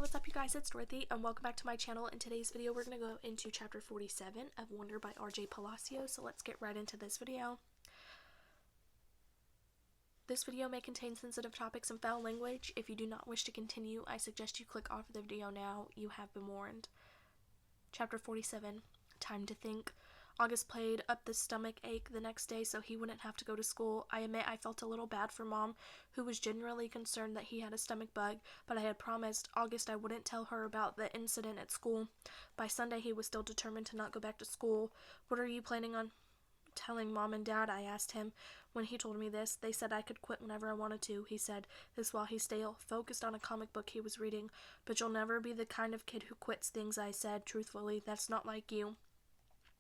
what's up you guys, it's Dorothy and welcome back to my channel. In today's video we're going to go into chapter 47 of Wonder by R.J. Palacio, so let's get right into this video. This video may contain sensitive topics and foul language. If you do not wish to continue, I suggest you click off the video now. You have been warned. Chapter 47, Time to Think. August played up the stomach ache the next day so he wouldn't have to go to school. I admit I felt a little bad for Mom, who was genuinely concerned that he had a stomach bug, but I had promised August I wouldn't tell her about the incident at school. By Sunday he was still determined to not go back to school. "What are you planning on telling Mom and Dad?" I asked him. When he told me this, they said I could quit whenever I wanted to, he said, this while he still focused on a comic book he was reading. "But you'll never be the kind of kid who quits things," I said, truthfully. "That's not like you."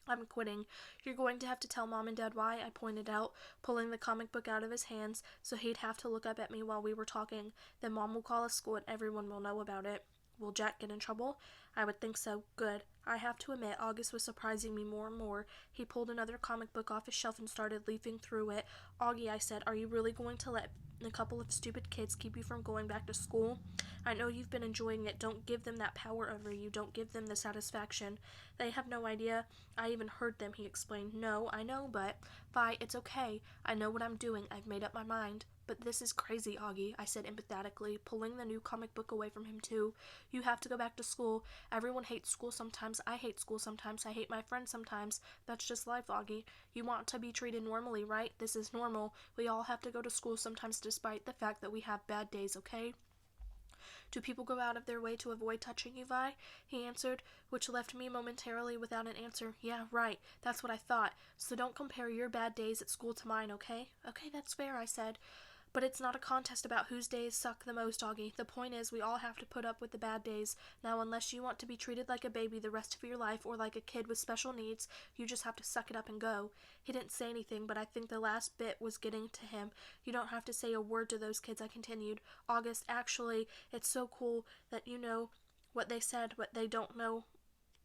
"I'm quitting." "You're going to have to tell Mom and Dad why," I pointed out, pulling the comic book out of his hands so he'd have to look up at me while we were talking. "Then Mom will call a school and everyone will know about it." "Will Jack get in trouble?" "I would think so." "Good." I have to admit, August was surprising me more and more. He pulled another comic book off his shelf and started leafing through it. "Augie," I said, "are you really going to let a couple of stupid kids keep you from going back to school? I know you've been enjoying it. Don't give them that power over you. Don't give them the satisfaction." "They have no idea. I even heard them," he explained. "No, I know, but..." "Vi, it's okay. I know what I'm doing. I've made up my mind." "But this is crazy, Augie," I said empathetically, pulling the new comic book away from him too. "You have to go back to school. Everyone hates school sometimes. I hate school sometimes. I hate my friends sometimes. That's just life, Augie. You want to be treated normally, right? This is normal. We all have to go to school sometimes despite the fact that we have bad days, okay?" "Do people go out of their way to avoid touching you, Vi?" he answered, which left me momentarily without an answer. "Yeah, right. That's what I thought. So don't compare your bad days at school to mine, okay?" "Okay, that's fair," I said. "But it's not a contest about whose days suck the most, Augie. The point is we all have to put up with the bad days. Now, unless you want to be treated like a baby the rest of your life or like a kid with special needs, you just have to suck it up and go." He didn't say anything, but I think the last bit was getting to him. "You don't have to say a word to those kids," I continued. "August, actually, it's so cool that you know what they said, but they don't know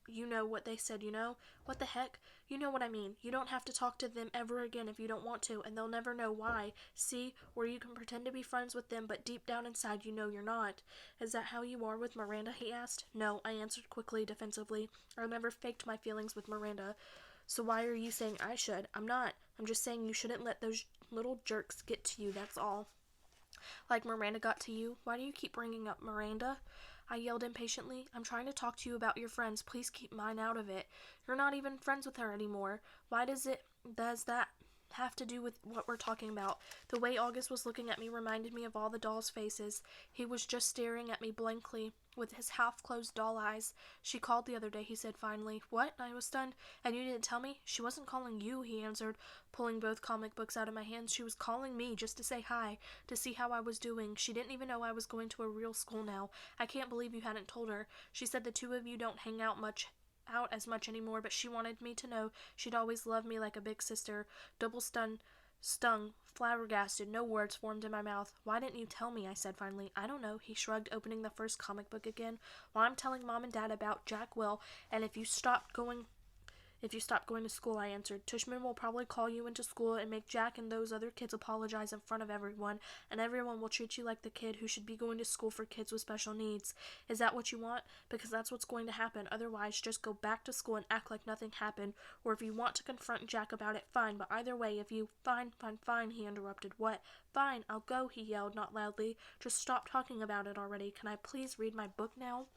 you know what they said, you know?" "What the heck?" "You know what I mean. You don't have to talk to them ever again if you don't want to, and they'll never know why. See? Or you can pretend to be friends with them, but deep down inside you know you're not." "Is that how you are with Miranda?" he asked. "No," I answered quickly, defensively. "I never faked my feelings with Miranda. So why are you saying I should?" "I'm not. I'm just saying you shouldn't let those little jerks get to you, that's all." "Like Miranda got to you? Why do you keep bringing up Miranda?" I yelled impatiently. "I'm trying to talk to you about your friends. Please keep mine out of it. You're not even friends with her anymore. Why does that have to do with what we're talking about?" The way August was looking at me reminded me of all the dolls' faces. He was just staring at me blankly with his half-closed doll eyes. "She called the other day," he said finally. "What?" I was stunned. "And you didn't tell me?" "She wasn't calling you," he answered, pulling both comic books out of my hands. "She was calling me just to say hi, to see how I was doing. She didn't even know I was going to a real school now. I can't believe you hadn't told her. She said the two of you don't hang out as much anymore, but she wanted me to know she'd always loved me like a big sister." Double stung, flabbergasted, no words formed in my mouth. "Why didn't you tell me?" I said finally. "I don't know," he shrugged, opening the first comic book again. "Well, I'm telling Mom and Dad about Jack will, and if you stop going to school," I answered. "Tushman will probably call you into school and make Jack and those other kids apologize in front of everyone, and everyone will treat you like the kid who should be going to school for kids with special needs. Is that what you want? Because that's what's going to happen. Otherwise, just go back to school and act like nothing happened. Or if you want to confront Jack about it, fine. But either way, if you..." "Fine, fine, fine," he interrupted. "What?" "Fine, I'll go," he yelled, not loudly. "Just stop talking about it already. Can I please read my book now?"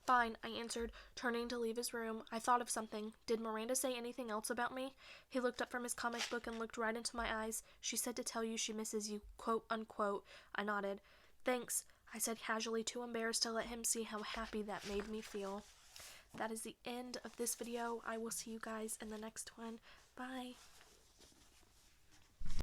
"Fine," I answered, turning to leave his room. I thought of something. "Did Miranda say anything else about me?" He looked up from his comic book and looked right into my eyes. "She said to tell you she misses you, quote unquote." I nodded. "Thanks," I said casually, too embarrassed to let him see how happy that made me feel. That is the end of this video. I will see you guys in the next one. Bye.